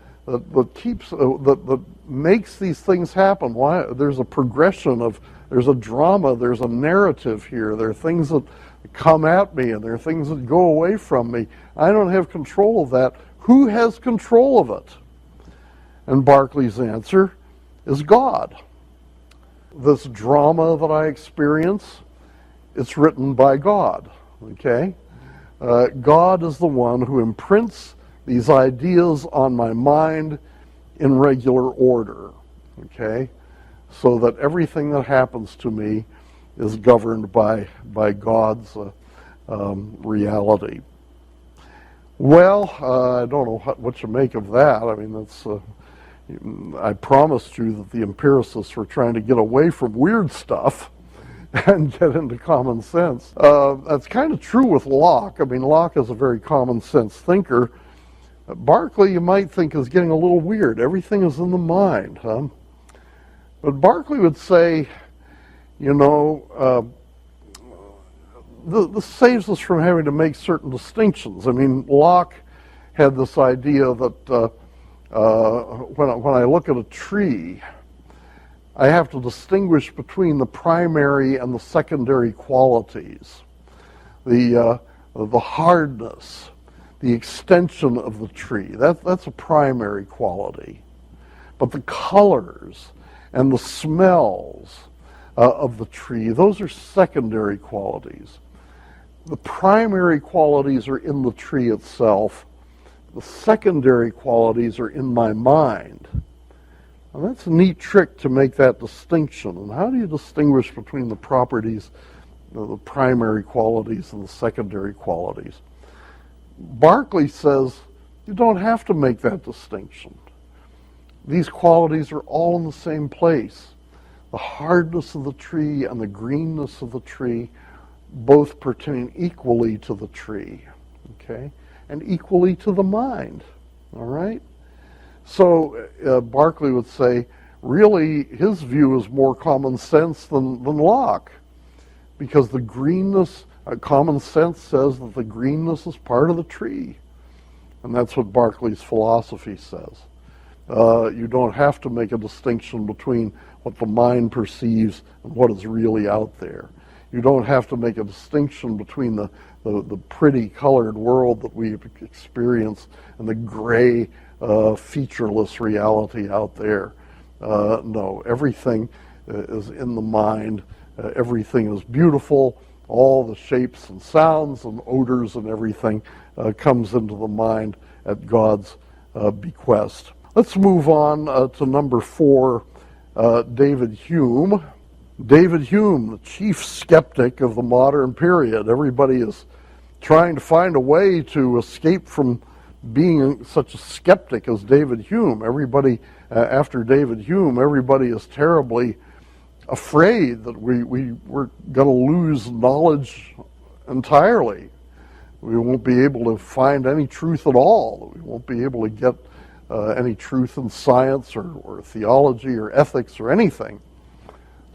makes these things happen? Why? There's a progression there's a drama, there's a narrative here. There are things that come at me, and there are things that go away from me. I don't have control of that. Who has control of it? And Berkeley's answer is God. This drama that I experience, it's written by God, okay? God is the one who imprints these ideas on my mind in regular order, okay? So that everything that happens to me is governed by God's reality. Well, I don't know what you make of that. I mean, that's I promised you that the empiricists were trying to get away from weird stuff and get into common sense. That's kind of true with Locke. I mean, Locke is a very common sense thinker. Berkeley, you might think, is getting a little weird. Everything is in the mind, huh? But Berkeley would say, you know, this saves us from having to make certain distinctions. I mean, Locke had this idea that when I look at a tree, I have to distinguish between the primary and the secondary qualities. The hardness, the extension of the tree, that's a primary quality. But the colors and the smells of the tree, those are secondary qualities. The primary qualities are in the tree itself. The secondary qualities are in my mind. And that's a neat trick to make that distinction. And how do you distinguish between the properties, the primary qualities and the secondary qualities? Berkeley says you don't have to make that distinction. These qualities are all in the same place. The hardness of the tree and the greenness of the tree both pertain equally to the tree, okay, and equally to the mind, all right? So Berkeley would say, really, his view is more common sense than Locke, because the greenness, common sense says that the greenness is part of the tree, and that's what Berkeley's philosophy says. You don't have to make a distinction between what the mind perceives and what is really out there. You don't have to make a distinction between the pretty colored world that we experience and the gray, featureless reality out there. No, everything is in the mind. Everything is beautiful. All the shapes and sounds and odors and everything comes into the mind at God's bequest. Let's move on to number 4, David Hume. David Hume, the chief skeptic of the modern period. Everybody is trying to find a way to escape from being such a skeptic as David Hume. Everybody, after David Hume, everybody is terribly afraid that we're going to lose knowledge entirely. We won't be able to find any truth at all. We won't be able to get any truth in science or theology or ethics or anything.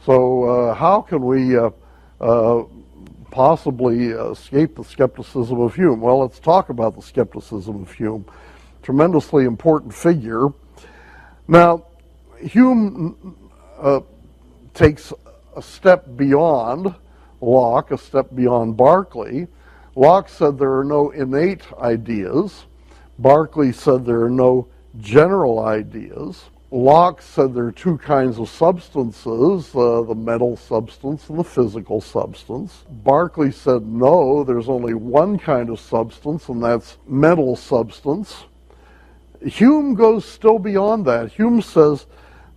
So how can we possibly escape the skepticism of Hume? Well, let's talk about the skepticism of Hume. Tremendously important figure. Now, Hume takes a step beyond Locke, a step beyond Berkeley. Locke said there are no innate ideas. Berkeley said there are no general ideas. Locke said there are two kinds of substances, the mental substance and the physical substance. Berkeley said no, there's only one kind of substance, and that's mental substance. Hume goes still beyond that. Hume says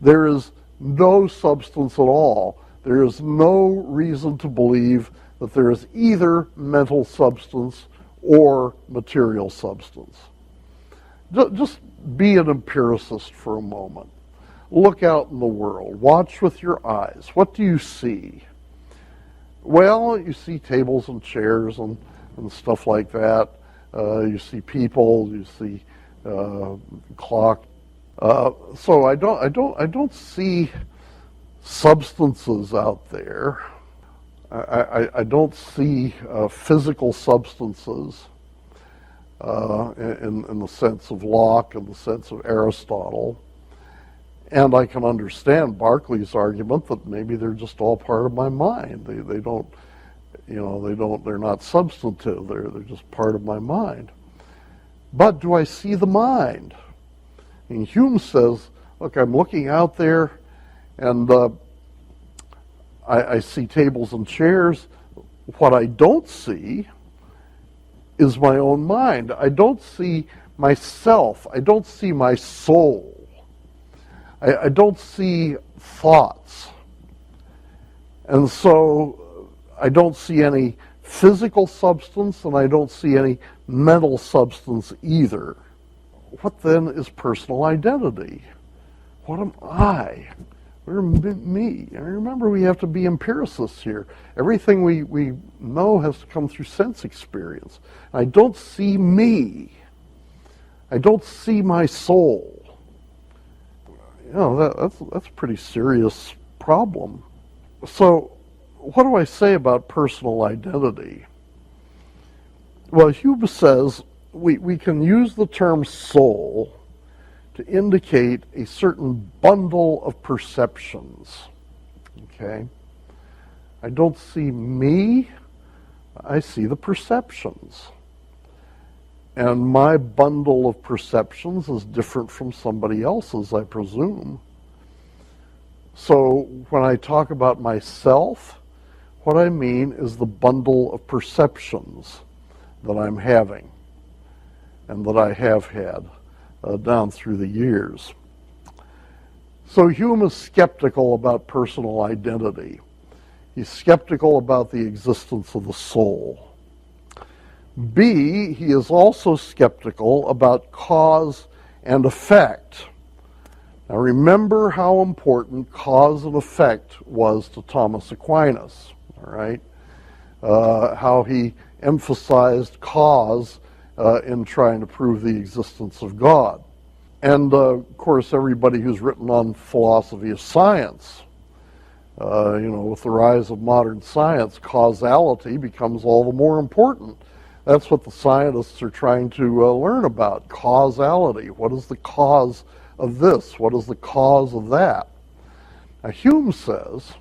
there is no substance at all. There is no reason to believe that there is either mental substance or material substance. Just be an empiricist for a moment. Look out in the world. Watch with your eyes. What do you see? Well, you see tables and chairs and stuff like that. You see people. You see clock. So I don't see substances out there. I don't see physical substances. In the sense of Locke and the sense of Aristotle. And I can understand Berkeley's argument that maybe they're just all part of my mind. They're not substantive. They're just part of my mind. But do I see the mind? And Hume says, look, I'm looking out there and I see tables and chairs. What I don't see is my own mind. I don't see myself. I don't see my soul. I don't see thoughts. And so I don't see any physical substance and I don't see any mental substance either. What then is personal identity? What am I? What am me? And remember, we have to be empiricists here. Everything we know has to come through sense experience. I don't see me. I don't see my soul. That's a pretty serious problem. So, what do I say about personal identity? Well, Hume says we can use the term soul to indicate a certain bundle of perceptions. Okay? I don't see me, I see the perceptions. And my bundle of perceptions is different from somebody else's, I presume. So when I talk about myself, what I mean is the bundle of perceptions that I'm having and that I have had down through the years. So Hume is skeptical about personal identity. He's skeptical about the existence of the soul. B, he is also skeptical about cause and effect. Now remember how important cause and effect was to Thomas Aquinas, all right? How he emphasized cause in trying to prove the existence of God. And of course, everybody who's written on philosophy of science, with the rise of modern science, causality becomes all the more important. That's what the scientists are trying to learn about, causality. What is the cause of this? What is the cause of that? Now, Hume says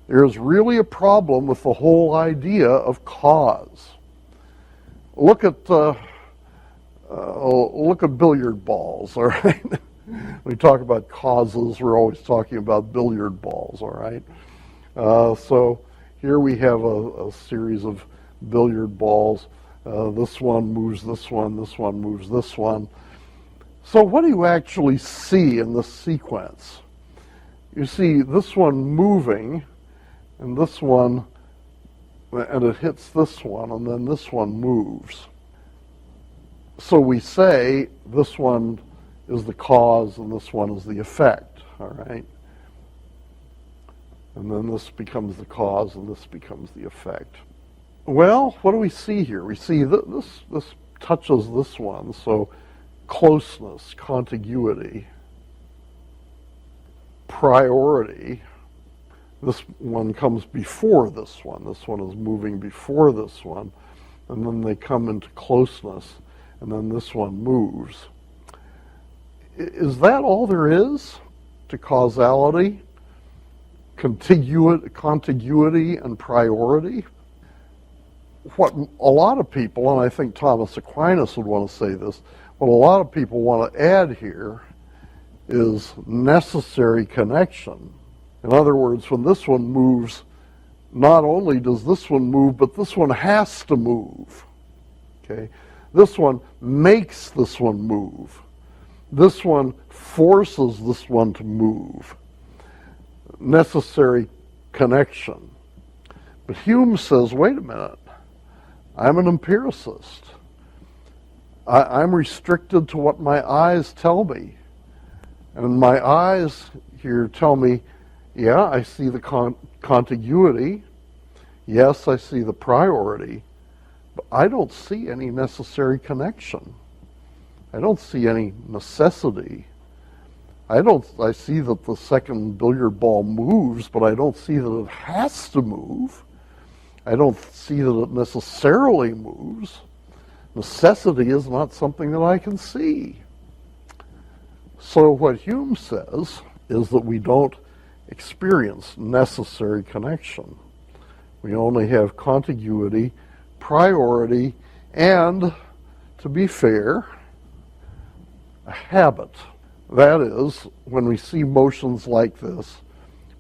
There's really a problem with the whole idea of cause. Look at billiard balls, all right? When we talk about causes, we're always talking about billiard balls, all right? So here we have a series of billiard balls. This one moves this one moves this one. So what do you actually see in this sequence? You see this one moving, and this one, and it hits this one, and then this one moves. So we say this one is the cause and this one is the effect, all right? And then this becomes the cause and this becomes the effect. Well, what do we see here? We see that this touches this one, so closeness, contiguity, priority. This one comes before this one. This one is moving before this one, and then they come into closeness, and then this one moves. Is that all there is to causality, contiguity, and priority? What a lot of people, and I think Thomas Aquinas would want to say this, what a lot of people want to add here is necessary connection. In other words, when this one moves, not only does this one move, but this one has to move. Okay? This one makes this one move. This one forces this one to move. Necessary connection. But Hume says, wait a minute, I'm an empiricist. I'm restricted to what my eyes tell me. And my eyes here tell me, yeah, I see the contiguity. Yes, I see the priority. But I don't see any necessary connection. I don't see any necessity. I see that the second billiard ball moves, but I don't see that it has to move. I don't see that it necessarily moves. Necessity is not something that I can see. So what Hume says is that we don't experience necessary connection. We only have contiguity, priority, and, to be fair, a habit. That is, when we see motions like this,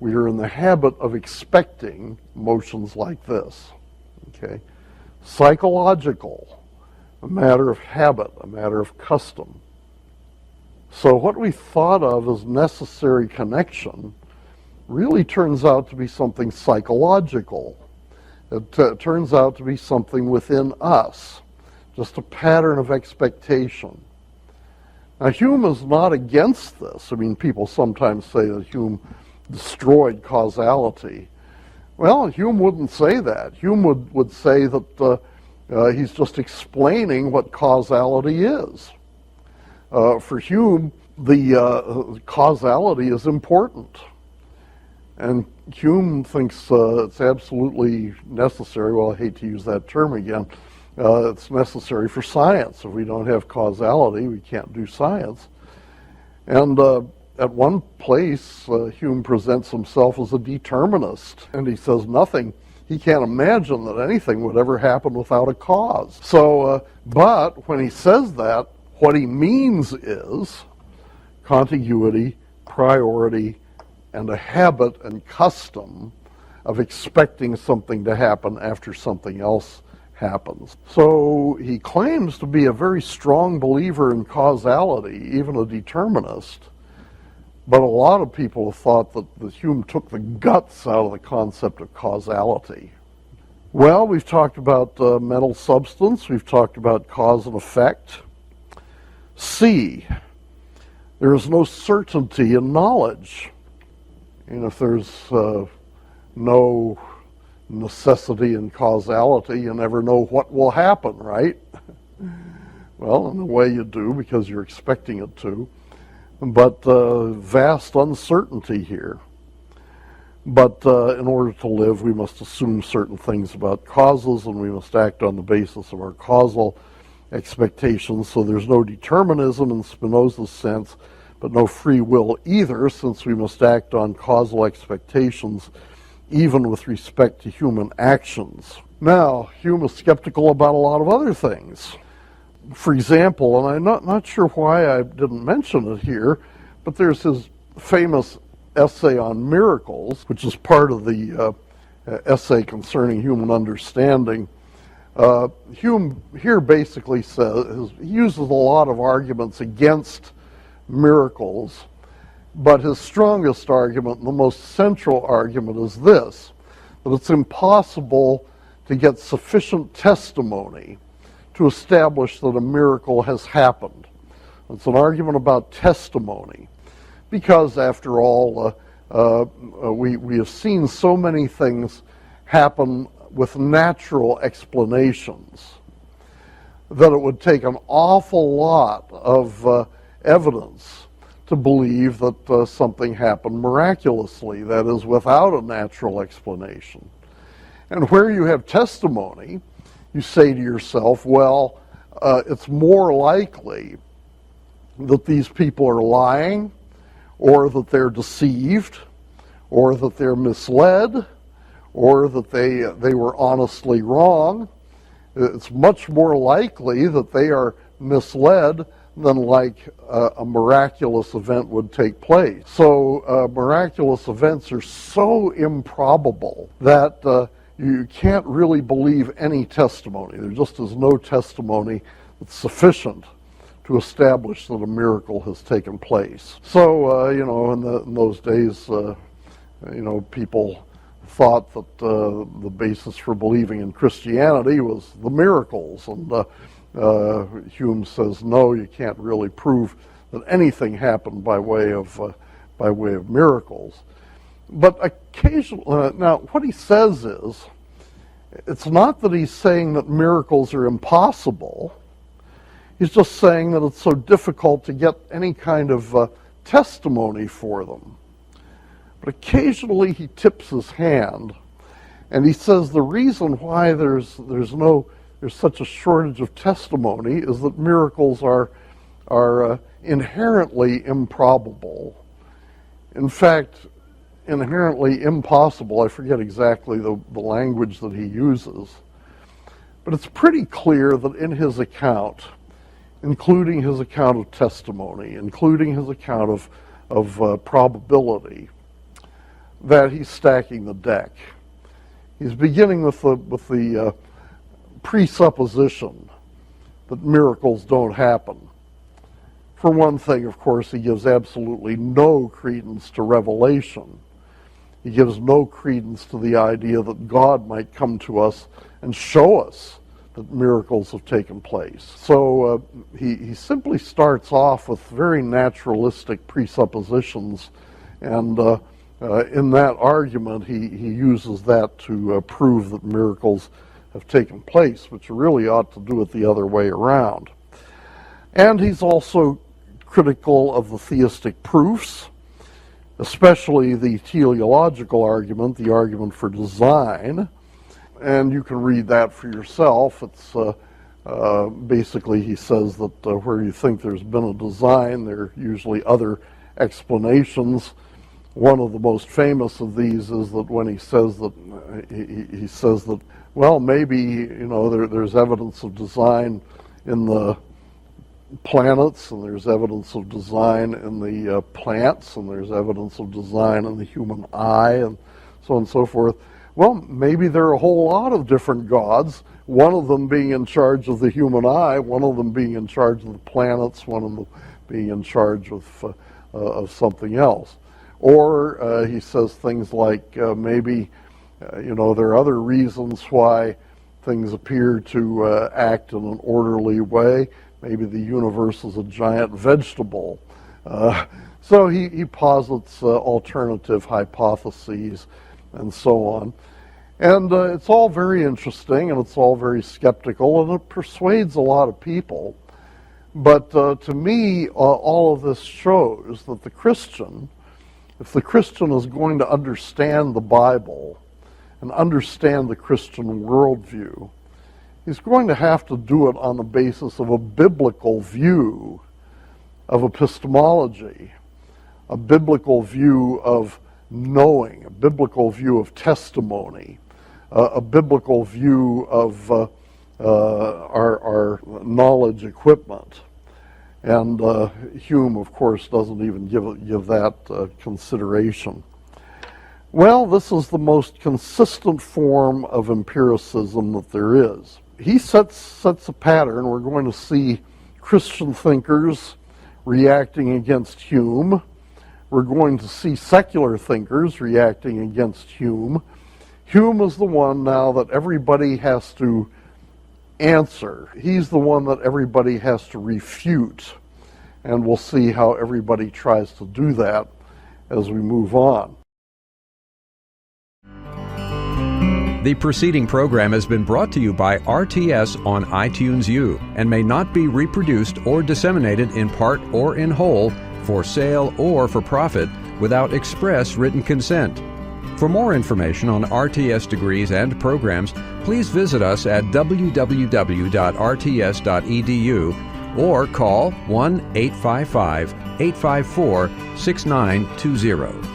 we are in the habit of expecting motions like this. Okay? Psychological, a matter of habit, a matter of custom. So what we thought of as necessary connection really turns out to be something psychological. It turns out to be something within us, just a pattern of expectation. Now, Hume is not against this. I mean, people sometimes say that Hume destroyed causality. Well, Hume wouldn't say that. Hume would say that he's just explaining what causality is. For Hume, the causality is important. And Hume thinks it's absolutely necessary, well, I hate to use that term again, it's necessary for science. If we don't have causality, we can't do science. And at one place, Hume presents himself as a determinist, and he says he can't imagine that anything would ever happen without a cause. So, but when he says that, what he means is contiguity, priority, and a habit and custom of expecting something to happen after something else happens. So he claims to be a very strong believer in causality, even a determinist. But a lot of people have thought that Hume took the guts out of the concept of causality. Well, we've talked about mental substance. We've talked about cause and effect. C, there is no certainty in knowledge. And if there's no necessity in causality, you never know what will happen, right? Well, in a way you do, because you're expecting it to. But vast uncertainty here. But in order to live, we must assume certain things about causes, and we must act on the basis of our causal expectations. So there's no determinism in Spinoza's sense, but no free will either, since we must act on causal expectations even with respect to human actions. Now, Hume is skeptical about a lot of other things. For example, and I'm not sure why I didn't mention it here, but there's his famous essay on miracles, which is part of the essay concerning human understanding. Hume here basically says, he uses a lot of arguments against miracles, but his strongest argument, and the most central argument, is this, that it's impossible to get sufficient testimony to establish that a miracle has happened. It's an argument about testimony, because after all, we have seen so many things happen with natural explanations that it would take an awful lot of evidence to believe that something happened miraculously, that is, without a natural explanation. And where you have testimony, you say to yourself, well, it's more likely that these people are lying, or that they're deceived, or that they're misled, or that they were honestly wrong. It's much more likely that they are misled than like a miraculous event would take place. So miraculous events are so improbable that you can't really believe any testimony. There just is no testimony that's sufficient to establish that a miracle has taken place. So, in those days, people thought that the basis for believing in Christianity was the miracles. And Hume says, no, you can't really prove that anything happened by way of miracles. But occasionally, now what he says is, it's not that he's saying that miracles are impossible. He's just saying that it's so difficult to get any kind of testimony for them. But occasionally he tips his hand, and he says the reason why there's such a shortage of testimony is that miracles are inherently improbable. In fact, inherently impossible. I forget exactly the language that he uses. But it's pretty clear that in his account, including his account of testimony, including his account of probability, that he's stacking the deck. He's beginning with the presupposition that miracles don't happen. For one thing, of course, he gives absolutely no credence to revelation. He gives no credence to the idea that God might come to us and show us that miracles have taken place. So he simply starts off with very naturalistic presuppositions, and in that argument he uses that to prove that miracles have taken place, which really ought to do it the other way around. And he's also critical of the theistic proofs, especially the teleological argument, the argument for design. And you can read that for yourself. It's basically, he says that where you think there's been a design, there are usually other explanations. One of the most famous of these is that when he says that well, maybe there's evidence of design in the planets, and there's evidence of design in the plants, and there's evidence of design in the human eye, and so on and so forth. Well, maybe there are a whole lot of different gods, one of them being in charge of the human eye, one of them being in charge of the planets, one of them being in charge of something else. Or he says things like maybe there are other reasons why things appear to act in an orderly way. Maybe the universe is a giant vegetable. So he posits alternative hypotheses and so on. And it's all very interesting, and it's all very skeptical, and it persuades a lot of people. But to me, all of this shows that the Christian, if the Christian is going to understand the Bible and understand the Christian worldview, he's going to have to do it on the basis of a biblical view of epistemology, a biblical view of knowing, a biblical view of testimony, a biblical view of our knowledge equipment. And Hume, of course, doesn't even give that consideration. Well, this is the most consistent form of empiricism that there is. He sets a pattern. We're going to see Christian thinkers reacting against Hume. We're going to see secular thinkers reacting against Hume. Hume is the one now that everybody has to answer. He's the one that everybody has to refute. And we'll see how everybody tries to do that as we move on. The preceding program has been brought to you by RTS on iTunes U and may not be reproduced or disseminated in part or in whole for sale or for profit without express written consent. For more information on RTS degrees and programs, please visit us at www.rts.edu or call 1-855-854-6920.